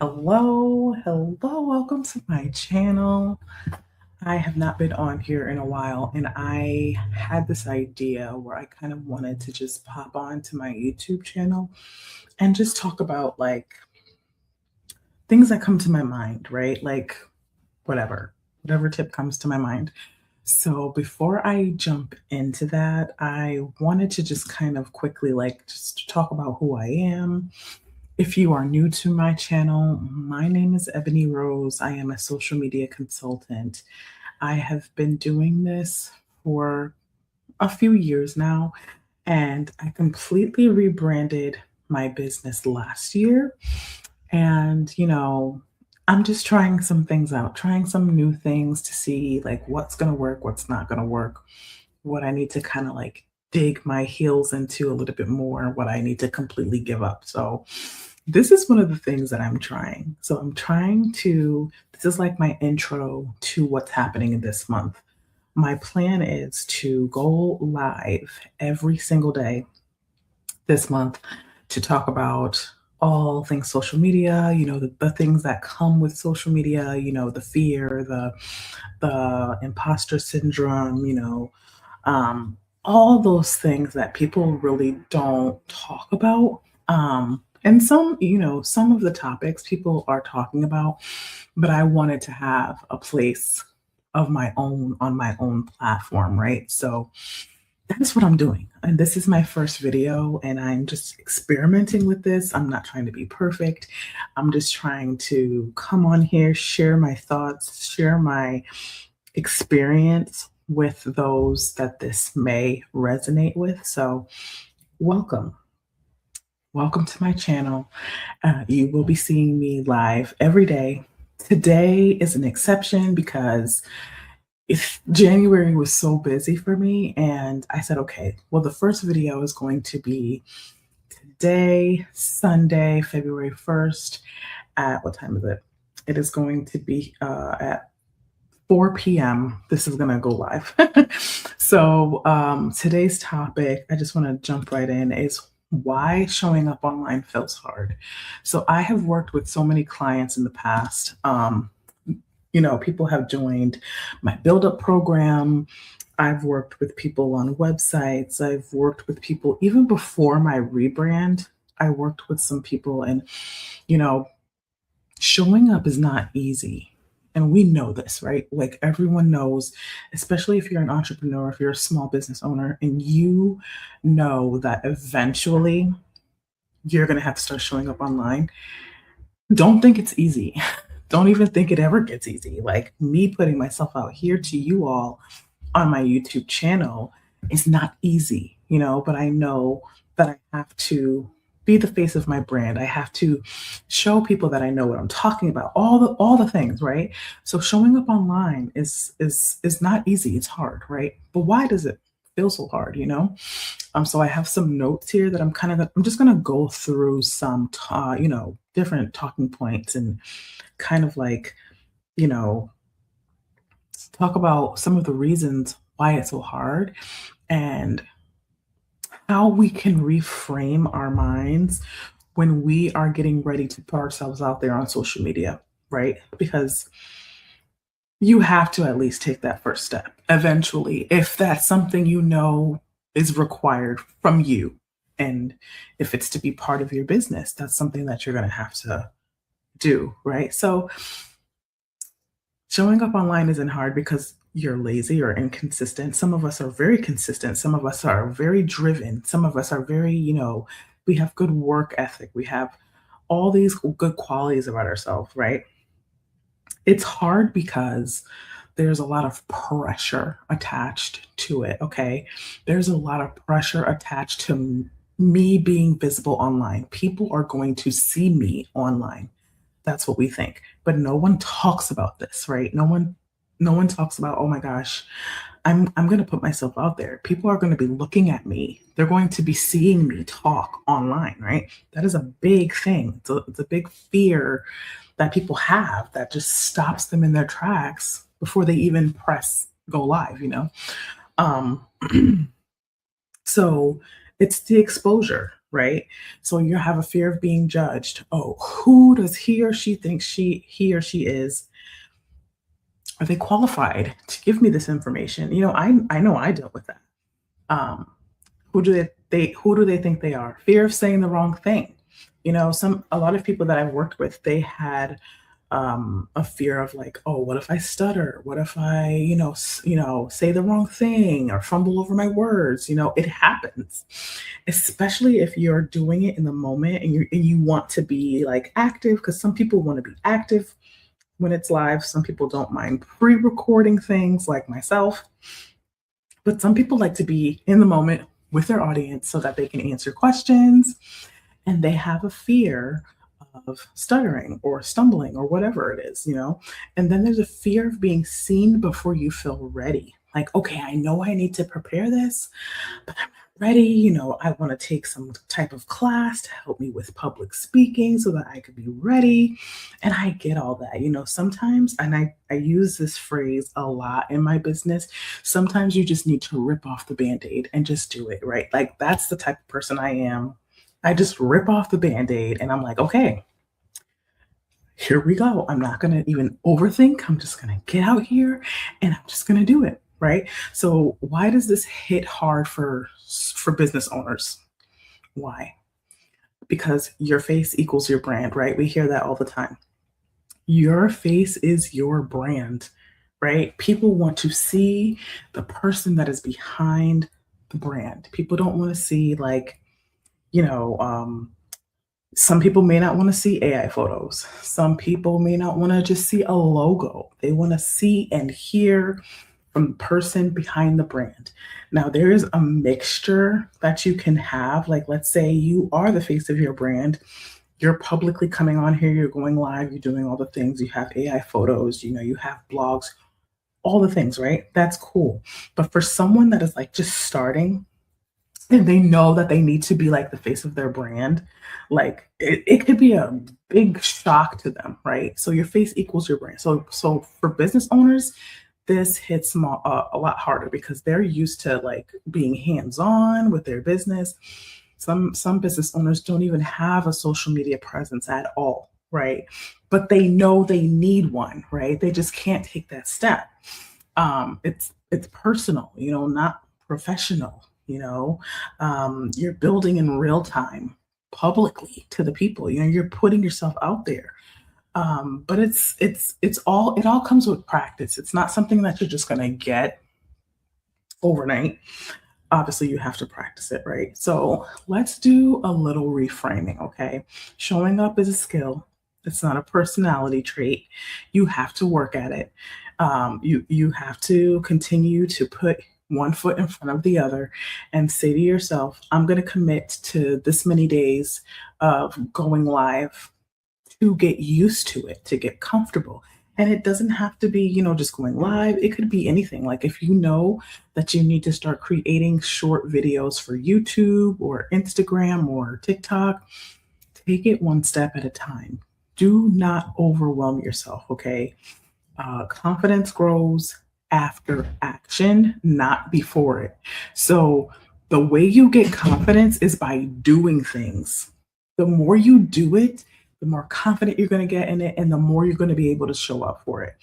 Hello, welcome to my channel. I have not been on here in a while, and I had this idea where I kind of wanted to just pop on to my YouTube channel and just talk about like things that come to my mind, right? Like whatever tip comes to my mind. So before I jump into that, I wanted to just kind of quickly like just talk about who I am. If you are new to my channel, my name is Ebony Rose. I am a social media consultant. I have been doing this for a few years now, and I completely rebranded my business last year. And, I'm just trying some things out, trying some new things to see like what's going to work, what's not going to work, what I need to kind of like dig my heels into a little bit more, what I need to completely give up. So, this is one of the things that I'm trying. So, this is like my intro to what's happening in this month. My plan is to go live every single day this month to talk about all things social media, the things that come with social media, the fear, the imposter syndrome, all those things that people really don't talk about. And some of the topics people are talking about, but I wanted to have a place of my own on my own platform, right? So that's what I'm doing. And this is my first video, and I'm just experimenting with this. I'm not trying to be perfect. I'm just trying to come on here, share my thoughts, share my experience with those that this may resonate with. So, welcome. Welcome to my channel. You will be seeing me live every day. Today is an exception because if January was so busy for me, and I said, okay, well, the first video is going to be today, Sunday, February 1st, at what time is it? It is going to be at 4 p.m. This is going to go live. So today's topic, I just want to jump right in, is why showing up online feels hard. So I have worked with so many clients in the past. People have joined my build up program. I've worked with people on websites. I've worked with people even before my rebrand. I worked with some people, and, you know, showing up is not easy. And we know this, right? Like everyone knows, especially if you're an entrepreneur, if you're a small business owner, and you know that eventually you're going to have to start showing up online. Don't think it's easy. Don't even think it ever gets easy. Like me putting myself out here to you all on my YouTube channel is not easy, but I know that I have to be the face of my brand. I have to show people that I know what I'm talking about, all the things, right? So showing up online is not easy. It's hard, right? But why does it feel so hard? So I have some notes here that I'm just gonna go through some different talking points and kind of like, you know, talk about some of the reasons why it's so hard and how we can reframe our minds when we are getting ready to put ourselves out there on social media, right? Because you have to at least take that first step eventually, if that's something is required from you. And if it's to be part of your business, that's something that you're going to have to do, right? So showing up online isn't hard because you're lazy or inconsistent. Some of us are very consistent. Some of us are very driven. Some of us are very, we have good work ethic. We have all these good qualities about ourselves, right? It's hard because there's a lot of pressure attached to it, okay? There's a lot of pressure attached to me being visible online. People are going to see me online. That's what we think. But no one talks about this, right? No one talks about, oh my gosh, I'm going to put myself out there. People are going to be looking at me. They're going to be seeing me talk online, right? That is a big thing. It's a big fear that people have that just stops them in their tracks before they even press go live. Um, so it's the exposure, right? So you have a fear of being judged. Oh, who does he or she think he or she is? Are they qualified to give me this information? I know I dealt with that. Um, who do they think they are? Fear of saying the wrong thing. Some a lot of people that I've worked with, they had a fear of like, oh, what if I stutter? What if I, say the wrong thing or fumble over my words? It happens, especially if you're doing it in the moment and you want to be like active, because some people want to be active when it's live. Some people don't mind pre-recording things like myself, but some people like to be in the moment with their audience so that they can answer questions, and they have a fear of stuttering or stumbling or whatever it is. And then there's a fear of being seen before you feel ready. Like, okay, I know I need to prepare this, but I'm not ready. I want to take some type of class to help me with public speaking so that I could be ready. And I get all that. Sometimes, and I use this phrase a lot in my business, sometimes you just need to rip off the band-aid and just do it, right? Like, that's the type of person I am. I just rip off the band-aid and I'm like, okay, here we go. I'm not going to even overthink. I'm just going to get out here and I'm just going to do it, right? So why does this hit hard for business owners? Why? Because your face equals your brand, right? We hear that all the time. Your face is your brand, right? People want to see the person that is behind the brand. People don't want to see like, you know, some people may not want to see AI photos. Some people may not want to just see a logo. They want to see and hear from the person behind the brand. Now, there is a mixture that you can have. Like, let's say you are the face of your brand. You're publicly coming on here, you're going live, you're doing all the things. You have AI photos, you have blogs, all the things, right? That's cool. But for someone that is like just starting, and they know that they need to be like the face of their brand, like it could be a big shock to them, right? So your face equals your brand. So for business owners, this hits a lot harder because they're used to like being hands-on with their business. Some business owners don't even have a social media presence at all, right? But they know they need one, right? They just can't take that step. It's personal, not professional. You're building in real time publicly to the people. You're putting yourself out there. But it all comes with practice. It's not something that you're just gonna get overnight. Obviously, you have to practice it, right? So let's do a little reframing, okay? Showing up is a skill. It's not a personality trait. You have to work at it. You have to continue to put one foot in front of the other and say to yourself, I'm going to commit to this many days of going live to get used to it, to get comfortable. And it doesn't have to be, just going live. It could be anything. Like if you know that you need to start creating short videos for YouTube or Instagram or TikTok, take it one step at a time. Do not overwhelm yourself, okay? Confidence grows after action, not before it. So the way you get confidence is by doing things. The more you do it, the more confident you're going to get in it, and the more you're going to be able to show up for it.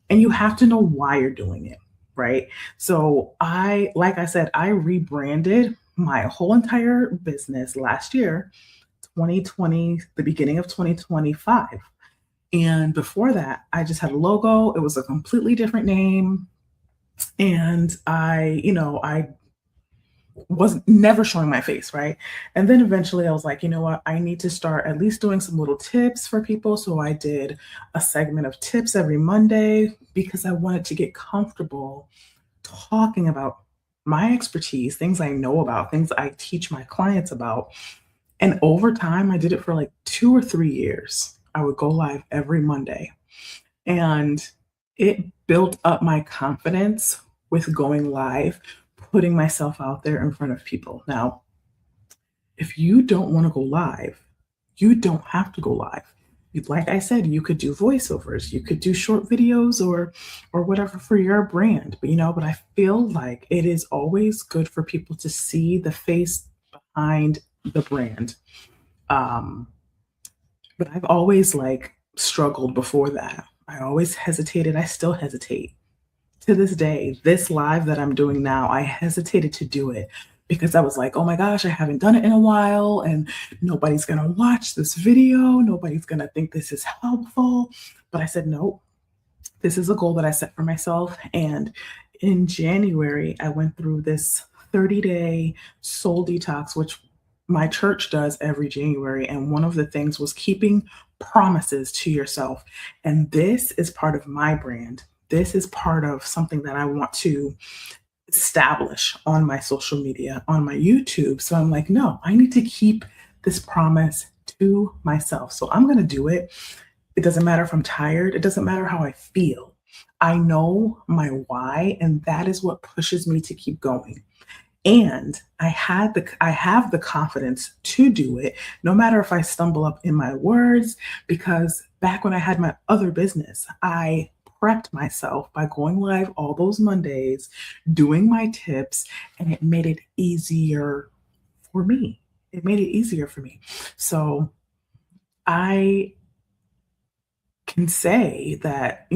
And you have to know why you're doing it, right? So like I said, I rebranded my whole entire business last year, 2020, the beginning of 2025. And before that, I just had a logo. It was a completely different name. And I was never showing my face, right? And then eventually I was like, you know what? I need to start at least doing some little tips for people. So I did a segment of tips every Monday because I wanted to get comfortable talking about my expertise, things I know about, things I teach my clients about. And over time, I did it for like 2 or 3 years. I would go live every Monday. And it built up my confidence with going live, putting myself out there in front of people. Now, if you don't want to go live, you don't have to go live. Like I said, you could do voiceovers, you could do short videos or whatever for your brand. But I feel like it is always good for people to see the face behind the brand. Um, but I've always like struggled before that. I always hesitated. I still hesitate to this day. This live that I'm doing now, I hesitated to do it because I was like, oh my gosh, I haven't done it in a while and nobody's going to watch this video. Nobody's going to think this is helpful. But I said, nope, this is a goal that I set for myself. And in January, I went through this 30-day soul detox, which my church does every January. And one of the things was keeping promises to yourself. And this is part of my brand. This is part of something that I want to establish on my social media, on my YouTube. So I'm like, no, I need to keep this promise to myself. So I'm going to do it. It doesn't matter if I'm tired. It doesn't matter how I feel. I know my why, and that is what pushes me to keep going. And I have the confidence to do it, no matter if I stumble up in my words, because back when I had my other business, I prepped myself by going live all those Mondays, doing my tips, and it made it easier for me. It made it easier for me. So I can say that,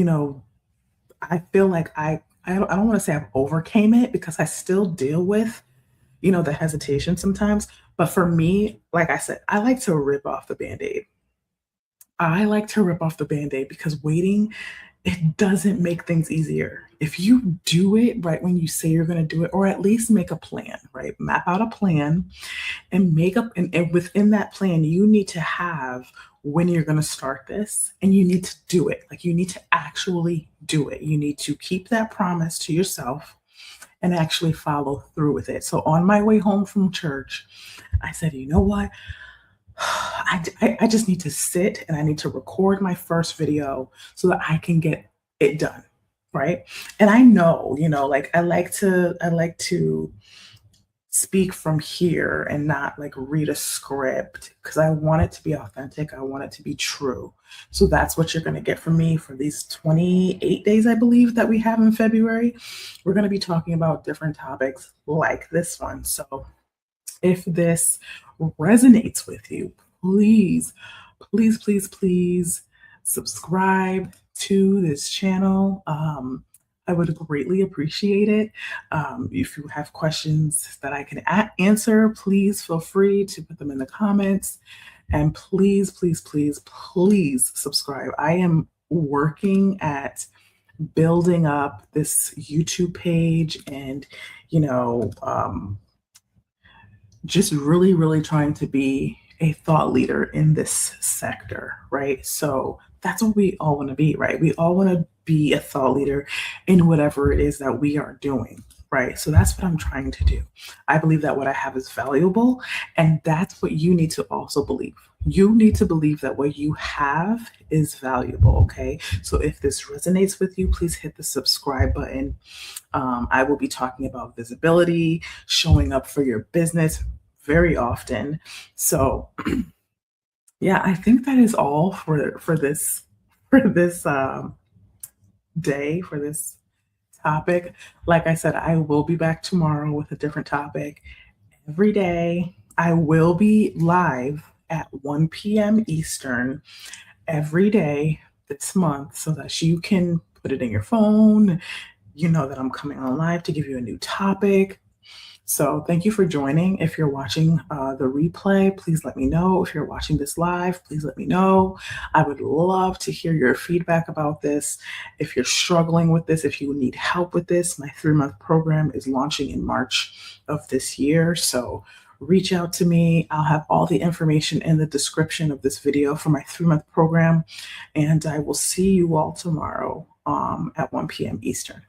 I feel like I don't want to say I've overcame it because I still deal with, the hesitation sometimes. But for me, like I said, I like to rip off the Band-Aid. I like to rip off the Band-Aid because waiting, it doesn't make things easier. If you do it right when you say you're going to do it, or at least make a plan, right? Map out a plan and and within that plan, you need to have when you're going to start this and you need to do it. Like you need to actually do it. You need to keep that promise to yourself and actually follow through with it. So on my way home from church, I said, you know what? I just need to sit and I need to record my first video so that I can get it done. Right. And I know, like I like to speak from here and not like read a script because I want it to be authentic. I want it to be true. So that's what you're going to get from me for these 28 days, I believe, that we have in February. We're going to be talking about different topics like this one. So if this resonates with you, please, please, please, please subscribe to this channel. I would greatly appreciate it. If you have questions that I can answer, please feel free to put them in the comments. And please, please, please, please subscribe. I am working at building up this YouTube page and, just really, really trying to be a thought leader in this sector, right? So that's what we all want to be, right? We all want to be a thought leader in whatever it is that we are doing, right? So that's what I'm trying to do. I believe that what I have is valuable, and that's what you need to also believe. You need to believe that what you have is valuable, okay? So if this resonates with you, please hit the subscribe button. I will be talking about visibility, showing up for your business very often. So yeah, I think that is all for this day, for this topic. Like I said, I will be back tomorrow with a different topic. Every day I will be live at 1 p.m. Eastern every day this month so that you can put it in your phone. You know that I'm coming on live to give you a new topic. So thank you for joining. If you're watching the replay, please let me know. If you're watching this live, please let me know. I would love to hear your feedback about this. If you're struggling with this, if you need help with this, my 3-month program is launching in March of this year. So reach out to me. I'll have all the information in the description of this video for my 3-month program. And I will see you all tomorrow at 1 p.m. Eastern.